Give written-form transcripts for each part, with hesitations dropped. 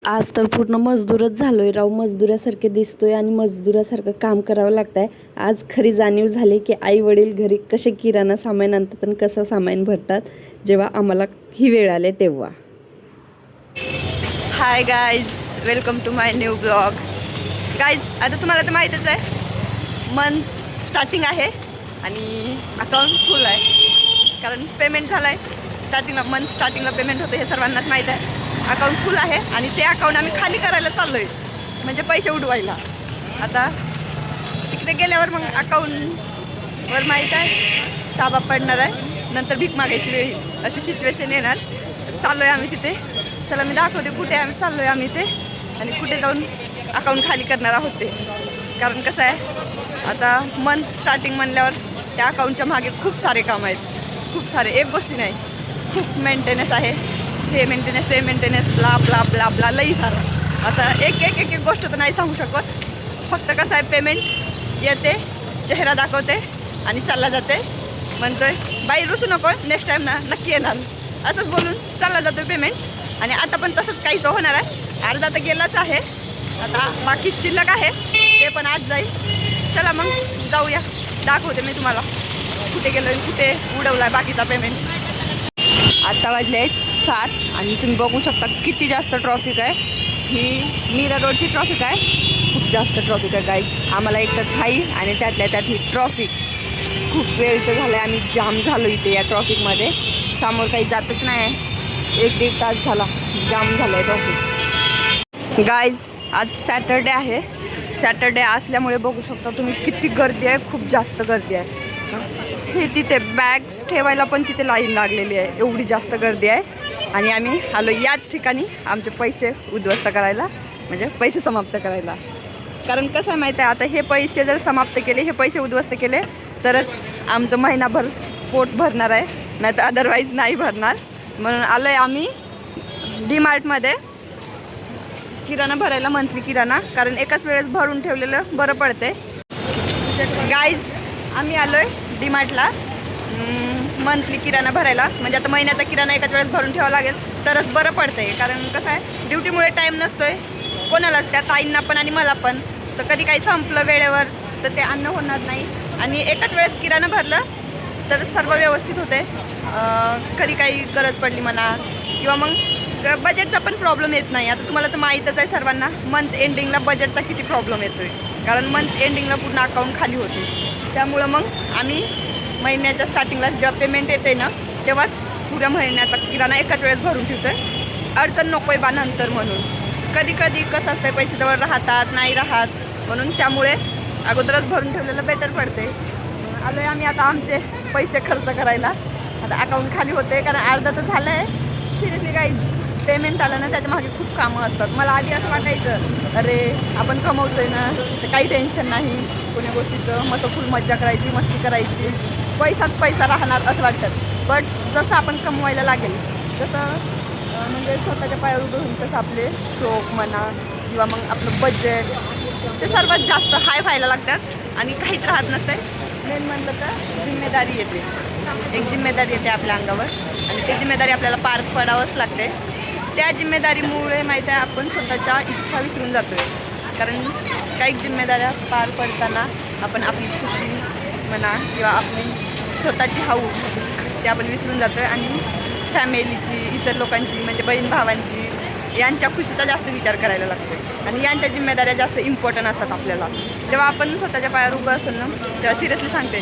आज तर पूर्ण मजदूरच झालोय राव, मजदुरासारखे दिसतोय आणि मजदुरासारखं काम करावं लागतंय. आज खरी जाणीव झाली की आई वडील घरी कसे किराणा सामान आणतात आणि कसं सामान भरतात, जेव्हा आम्हाला ही वेळ आले तेव्हा. Hi guys, welcome to my new blog. Guys, आता तुम्हाला तर माहीतच आहे, मंथ स्टार्टिंग आहे आणि अकाउंट फुल आहे, कारण पेमेंट झालं आहे. मंथ स्टार्टिंगला पेमेंट होतं हे सर्वांनाच माहीत आहे. अकाउंट फुल आहे आणि ते अकाउंट आम्ही खाली करायला चाललो आहे, म्हणजे पैसे उडवायला. आता तिकडे गेल्यावर मग अकाउंटवर माहीत आहे ताबा पडणार आहे, नंतर भीक मागायची वेळ येईल, अशी सिच्युएशन येणार. चाललो आहे आम्ही तिथे. चला मी दाखवते कुठे आम्ही चाललो आहे आम्ही ते, आणि कुठे जाऊन अकाउंट खाली करणार आहोत ते. कारण कसं आहे, आता मंथ स्टार्टिंग म्हणल्यावर त्या अकाउंटच्या मागे खूप सारे काम आहेत, खूप सारे, एक गोष्टी नाही, खूप मेंटेनन्स आहे. हे मेंटेनन्स, ते maintenance, blah blah blah blah, लई सारं. आता एक एक एक एक गोष्ट तर नाही सांगू शकत. फक्त कसं आहे, पेमेंट येते, चेहरा दाखवते आणि चालला जाते. म्हणतोय बाई रुसू नको, नेक्स्ट टाईम ना नक्की येणार, असंच बोलून चालला जातो पेमेंट. आणि आता पण तसंच काहीच होणार आहे. अर्धा तर गेलाच आहे, आता बाकी शिल्लक आहे, ते पण आज जाईल. चला मग जाऊया, दाखवते मी तुम्हाला कुठे गेलो, कुठे उडवला आहे बाकीचा पेमेंट. आता वाजले आहेत 7 आणि तुम्ही बघू शकता किती जास्त ट्रॉफिक आहे. ही मीरा रोडची ट्रॉफिक आहे, खूप जास्त ट्रॉफिक आहे गाईज. आम्हाला एक तर घाई आणि त्यातल्या त्यात ही ट्रॉफिक. खूप वेळचं झालं आहे, आम्ही जाम झालो इथे या ट्रॉफिकमध्ये. समोर काही जातच नाही आहे, 1-1.5 तास झाला जाम झालं आहे ट्रॉफिक. गाईज, आज सॅटरडे आहे. सॅटरडे असल्यामुळे बघू शकता तुम्ही किती गर्दी आहे, खूप जास्त गर्दी आहे. हे तिथे बॅग्स ठेवायला पण तिथे लाईन लागलेली आहे, एवढी जास्त गर्दी आहे. आणि आम्ही आलो याच ठिकाणी आमचे पैसे उद्ध्वस्त करायला, म्हणजे पैसे समाप्त करायला. कारण कसं आहे माहीत आहे, आता हे पैसे जर समाप्त केले, हे पैसे उद्ध्वस्त केले तरच आमचं महिनाभर पोट भरणार आहे, नाही तर अदरवाईज नाही भरणार. म्हणून आलो आहे आम्ही डीमार्टमध्ये किराणा भरायला, मंथली किराणा. कारण एकाच वेळेस भरून ठेवलेलं बरं पडते. गाईज, आम्ही आलो आहे डीमार्टला मंथली किराणा भरायला. म्हणजे आता महिन्याचा किराणा एकाच वेळेस भरून ठेवावा लागेल तरच बरं पडतं आहे. कारण कसं आहे, ड्युटीमुळे टाईम नसतो आहे कोणालाच, त्या ताईंना पण आणि मला पण. तर कधी काही संपलं वेळेवर तर ते अन्न होणार नाही. आणि एकाच वेळेस किराणा भरलं तर सर्व व्यवस्थित होते. कधी काही गरज पडली म्हणा, किंवा मग बजेटचा पण प्रॉब्लेम येत नाही. आता तुम्हाला तर माहीतच आहे सर्वांना, मंथ एंडिंगला बजेटचा किती प्रॉब्लेम येतो आहे. कारण मंथ एंडिंगला पूर्ण अकाउंट खाली होते. त्यामुळं मग आम्ही महिन्याच्या स्टार्टिंगला जेव्हा पेमेंट येते ना, तेव्हाच पुऱ्या महिन्याचा किराणा एकाच वेळेस भरून ठेवतो आहे. अडचण नको आहे बा नंतर म्हणून. कधी कधी कसं असतं, पैसे जवळ राहतात नाही राहत, म्हणून त्यामुळे अगोदरच भरून ठेवलेलं बेटर पडते. आलो आहे आम्ही आता आमचे पैसे खर्च करायला. आता अकाउंट खाली होते, कारण अर्धा तर झालं आहे. सिरियसली गाईज, पेमेंट आलं ना त्याच्या मागे खूप कामं असतात. मला आधी असं वाटायचं, अरे आपण कमवतोय ना तर काही टेन्शन नाही कोण्या गोष्टीचं, मस्त फुल मज्जा करायची, मस्ती करायची, पैसाच पैसा राहणार असं वाटतं. बट जसं आपण कमवायला लागेल तसं, म्हणजे स्वतःच्या पायावर उभं होऊन तसं आपले शौक म्हणा किंवा मग आपलं बजेट ते सर्वात जास्त हाय व्हायला लागतात आणि काहीच राहत नसतं. मेन म्हणलं तर जिम्मेदारी येते, एक जिम्मेदारी येते आपल्या अंगावर, आणि ती जिम्मेदारी आपल्याला पार पडावंच लागते. त्या जिम्मेदारीमुळे माहीत आहे आपण स्वतःच्या इच्छा विसरून जातो आहे. कारण काही जिम्मेदाऱ्या पार पडताना आपण आपली खुशी म्हणा किंवा आपली स्वतःची हौस ते आपण विसरून जातो आहे, आणि फॅमिलीची, इतर लोकांची म्हणजे बहीण भावांची यांच्या खुशीचा जास्त विचार करायला लागतो. आणि यांच्या जिम्मेदाऱ्या जास्त इम्पॉर्टंट असतात आपल्याला. जेव्हा आपण स्वतःच्या पायावर उभं असेल ना, तेव्हा सिरियसली सांगते,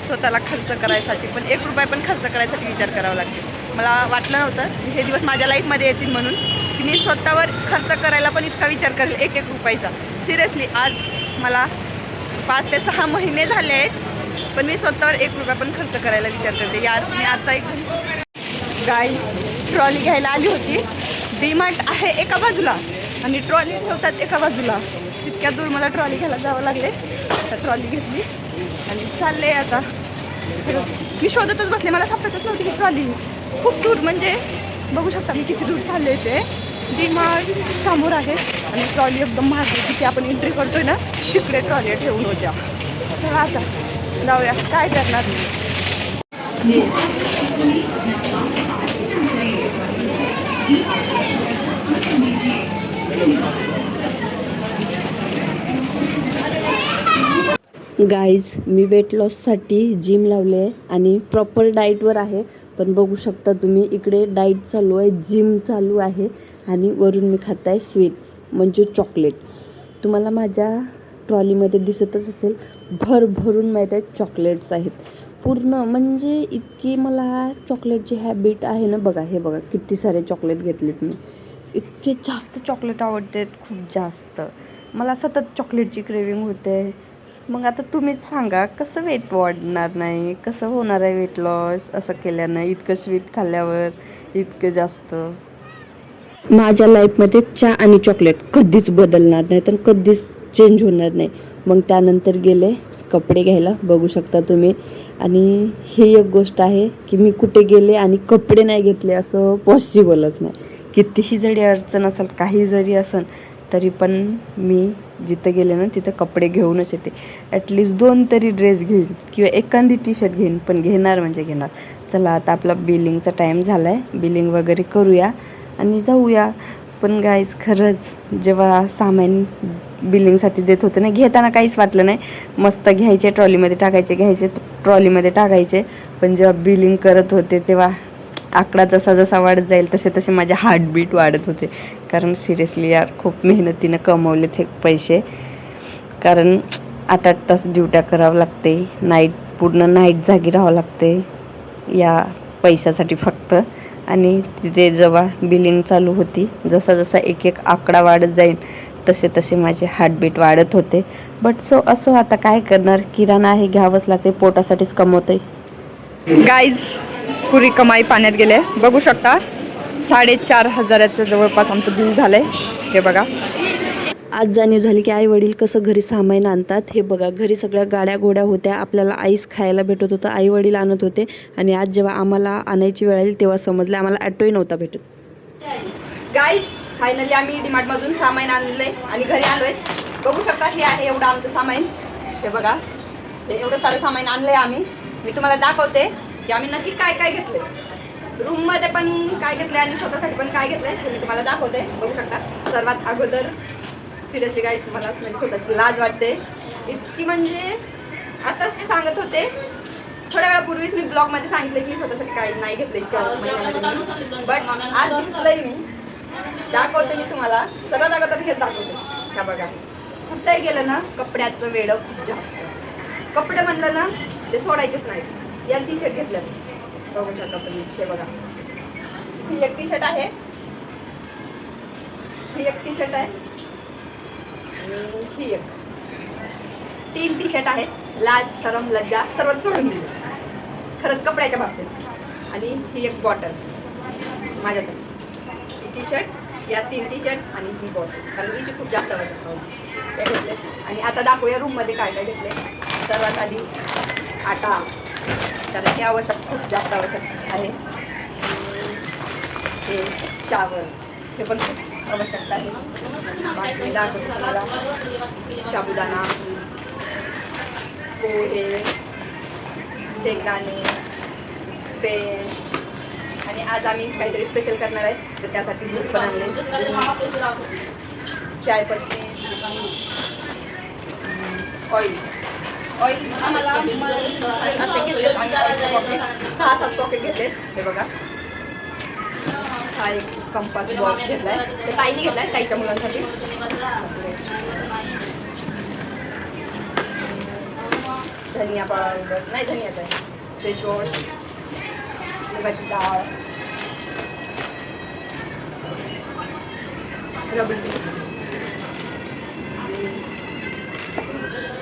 स्वतःला खर्च करायसाठी पण 1 रुपया पण खर्च करायसाठी विचार करावा लागतो. मला वाटलं नव्हतं हे दिवस माझ्या लाईफमध्ये येतील म्हणून, की मी स्वतःवर खर्च करायला पण इतका विचार करेल 1-1 रुपयाचा. सिरियसली आज मला 5 ते 6 महिने झाले आहेत, पण मी स्वतःवर 1 रुपया पण खर्च करायला विचार करते. यार, मी आता एक गाईज ट्रॉली घ्यायला आली होती. डीमार्ट आहे एका बाजूला आणि ट्रॉली ठेवतात एका बाजूला. तितक्या दूर मला ट्रॉली घ्यायला जावं लागले. आता ट्रॉली घेतली आणि चालले. आता मी शोधतच बसले, मला सापडतच नव्हती ही ट्रॉली. खूप दूर, म्हणजे बघू शकता मी किती दूर चालले. ते डीमार्ट समोर आहे आणि ट्रॉली एकदम महाग, तिथे आपण एंट्री करतोय ना तिकडे ट्रॉली ठेवून होत्या. चला आता जाऊया, काय करणार. गाईज मी वेट लॉससाठी जिम लावले आहे आणि प्रॉपर डाईटवर आहे. पण बघू शकता तुम्ही इकडे डाईट चालू आहे, जिम चालू आहे आणि वरून मी खात आहे स्वीट्स म्हणजे चॉकलेट. तुम्हाला माझ्या ट्रॉलीमध्ये दिसतच असेल, भरभरून माहीत आहे चॉकलेट्स आहेत पूर्ण. म्हणजे इतकी मला चॉकलेटची हॅबिट आहे ना. बघा हे बघा किती सारे चॉकलेट घेतलेत मी. इतके जास्त चॉकलेट आवडते, खूप जास्त. मला सतत चॉकलेटची क्रेविंग होते. मग आता तुम्हीच सांगा कसं वेट वाढणार नाही, कसं होणार आहे वेट लॉस असं केल्यानं, इतकं स्वीट खाल्ल्यावर इतकं जास्त. माझ्या लाईफमध्ये चहा आणि चॉकलेट कधीच बदलणार नाही तर कधीच चेंज होणार नाही. मग त्यानंतर गेले कपडे घ्यायला, बघू शकता तुम्ही. आणि ही एक गोष्ट आहे की मी कुठे गेले आणि कपडे नाही घेतले असं पॉसिबलच नाही. कितीही जरी अडचण असेल, काही जरी असेल, तरी पण मी जिथं गेले ना तिथं कपडे घेऊनच येते. ॲटलिस्ट 2 तरी ड्रेस घेईन किंवा एखादी टी शर्ट घेईन, पण घेणार म्हणजे घेणार. चला आता आपला बिलिंगचा टाईम झाला आहे, बिलिंग वगैरे करूया आणि जाऊया. पण गाईज खरंच जेव्हा सामान बिलिंगसाठी देत होते ना, घेताना काहीच वाटलं नाही. मस्त घ्यायचे, ट्रॉलीमध्ये टाकायचे, घ्यायचे, ट्रॉलीमध्ये टाकायचे. पण जेव्हा बिलिंग करत होते तेव्हा आकडा जसा जसा वाढत जाईल तसे तसे माझे हार्टबीट वाढत होते. कारण सिरियसली यार खूप मेहनतीनं कमवलेत हे पैसे. कारण 8-8 तास ड्युट्या करावं लागते, पूर्ण नाईट जागी राहावं लागते या पैशासाठी फक्त. आणि तिथे जेव्हा बिलिंग चालू होती, जसा जसा एक एक आकडा वाढत जाईल तसे तसे माझे हार्टबीट वाढत होते. बट असं आता काय करणार, किराणा आहे, घ्यावंच लागते, पोटासाठीच कमवते. गाईज पुरी कमाई पाण्यात गेले, बघू शकता. 4,500 जवळपास आमचं बिल झालंय. हे बघा. आज जाणीव झाली की आई वडील कसं घरी सामान आणतात. हे बघा घरी सगळ्या गाड्या घोड्या होत्या, आपल्याला आईस खायला भेटत होतं, आई वडील आणत होते. आणि आज जेव्हा आम्हाला आणायची वेळ येईल तेव्हा समजलं आम्हाला ॲटोही नव्हता भेटत. गाईज फायनली आम्ही डीमार्टमधून सामान आणलंय आणि घरी आलोय. बघू शकता हे आहे एवढं आमचं सामान. हे बघा, हे एवढं सारं सामान आणलंय आम्ही. मी तुम्हाला दाखवते की आम्ही नक्की काय काय घेतलंय. रूममध्ये पण काय घेतलंय आणि स्वतःसाठी पण काय घेतलंय हे मी तुम्हाला दाखवते. बघू शकता. सर्वात अगोदर सिरियसली गाईज मला म्हणजे स्वतःची लाज वाटते इतकी. म्हणजे आता ते सांगत होते थोड्या वेळापूर्वीच, मी ब्लॉगमध्ये सांगितलं की स्वतःसाठी काही नाही घेतलं इतक्या महिन्यामध्ये. बट आज घेतलंय मी, दाखवते मी तुम्हाला. सर्वात अगोदर हेच दाखवते. का बघा, कुठंही गेलं ना कपड्याचं वेडं खूप जास्त. कपडे म्हणलं ना ते सोडायचेच नाही. या टी शर्ट घेतल्या, बघू शकता तुम्ही. हे बघा, ही एक टी शर्ट आहे, ही एक टी शर्ट आहे आणि ही एक. 3 टी शर्ट आहेत. लाज शरम लज्जा सर्व सोडून दिली खरंच कपड्याच्या बाबतीत. आणि ही एक बॉटल माझ्यासाठी. ही टी शर्ट, या 3 टी शर्ट आणि ही बॉटल, कारण हिची खूप जास्त आवश्यकता होती, घेतले. आणि आता दाखवूया रूममध्ये काय काय घेतले. सर्वात आधी आटा, कारण हे आवश्यक, खूप जास्त आवश्यक आहे. हे शावर, हे पण खूप आवश्यकता आहे. बाकी दाखवते तुम्हाला साबुदाणा, पोहे, शेंगदाणे, पेस्ट. आणि आज आम्ही काहीतरी स्पेशल करणार आहे तर त्यासाठी दूध पण आणले, चायपत्ती, ऑइल आम्हाला असे घेतले. 6-7 पॉकेट घेतले. हे बघा, हा एक कंपास बॉक्स घेतलाय, तर ताईने घेतलाय ताईच्या मुलांसाठी. धनिया पावडर नाही, धनियाचा आहे. फेस वॉश, मुगाची डाळ, रबडी,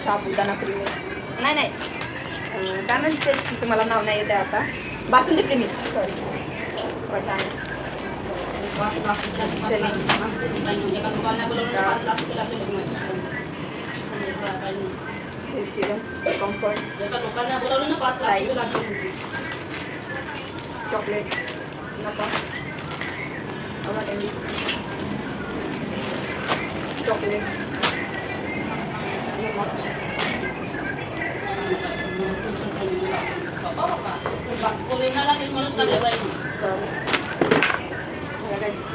साबुदाणा प्रीमिक्स, नाही काय म्हणते तुम्हाला नाव नाही येते आता, बासुंदी प्रीमिक्स, सॉरी, वाटाणे, कम्फर्ट, चॉकलेट, नका चॉकलेट,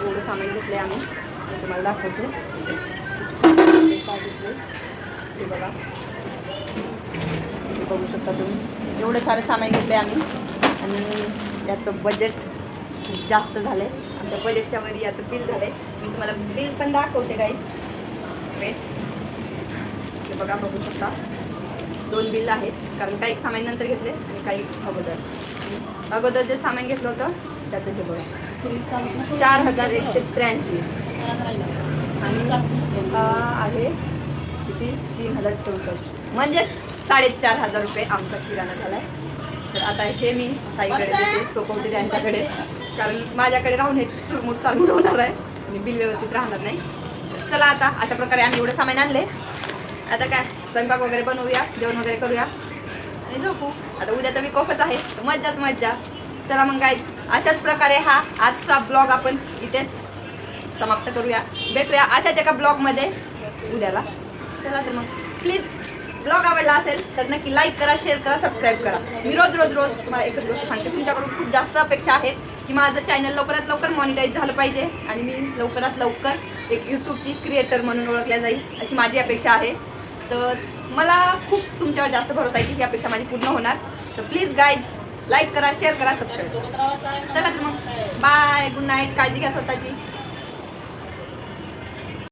एवढं सामान घेतलं आहे आम्ही. तुम्हाला दाखवतो. हे बघा, बघू शकता तुम्ही. एवढं सारं सामान घेतलं आहे आम्ही आणि याचं बजेट जास्त झालं आहे. आमच्या बजेटच्या वर याचं बिल झालं आहे. मी तुम्हाला बिल पण दाखवते गाईज. वेट, हे बघा, बघू शकता 2 बिल आहेत, कारण काही सामान नंतर घेतले आणि काही अगोदर जे सामान घेतलं होतं त्याचं हे बघा 4183 आणि आहे किती 3064, म्हणजेच 4500 रुपये आमचा किराणा झाला आहे. तर आता हे मी ताईकडे देते, सोपवते त्यांच्याकडे, कारण माझ्याकडे राहून हे चुरमुट चालून होणार आहे आणि बिल व्यवस्थित राहणार नाही. चला आता अशा प्रकारे आम्ही एवढं सामान आणले. आता काय स्वयंपाक वगैरे बनवूया, जेवण वगैरे करूया आणि झोपू. आता उद्या तर मी कोकच आहे, तर मज्जाच मज्जा. चला मग काय, अशाच प्रकारे हा आजचा ब्लॉग आपण इथेच समाप्त करूया. भेटूया अशाच एका ब्लॉगमध्ये उद्याला. चला तर मग प्लीज ब्लॉग आवडला असेल तर नक्की लाईक करा, शेअर करा, सबस्क्राईब करा. मी रोज तुम्हाला एकच गोष्ट सांगते, तुमच्याकडून खूप जास्त अपेक्षा आहेत की माझं चॅनल लवकरात लवकर मॉनिटाईज झालं पाहिजे आणि मी लवकरात लवकर एक यूट्यूबची क्रिएटर म्हणून ओळखल्या जाईल, अशी माझी अपेक्षा आहे. तर मला खूप तुमच्यावर जास्त भरोसा आहे की ही अपेक्षा माझी पूर्ण होणार. तर प्लीज गाईज लाईक करा, शेअर करा, सबस्क्राईब करा. चला तर मग बाय, गुड नाईट, काळजी घ्या स्वतःची.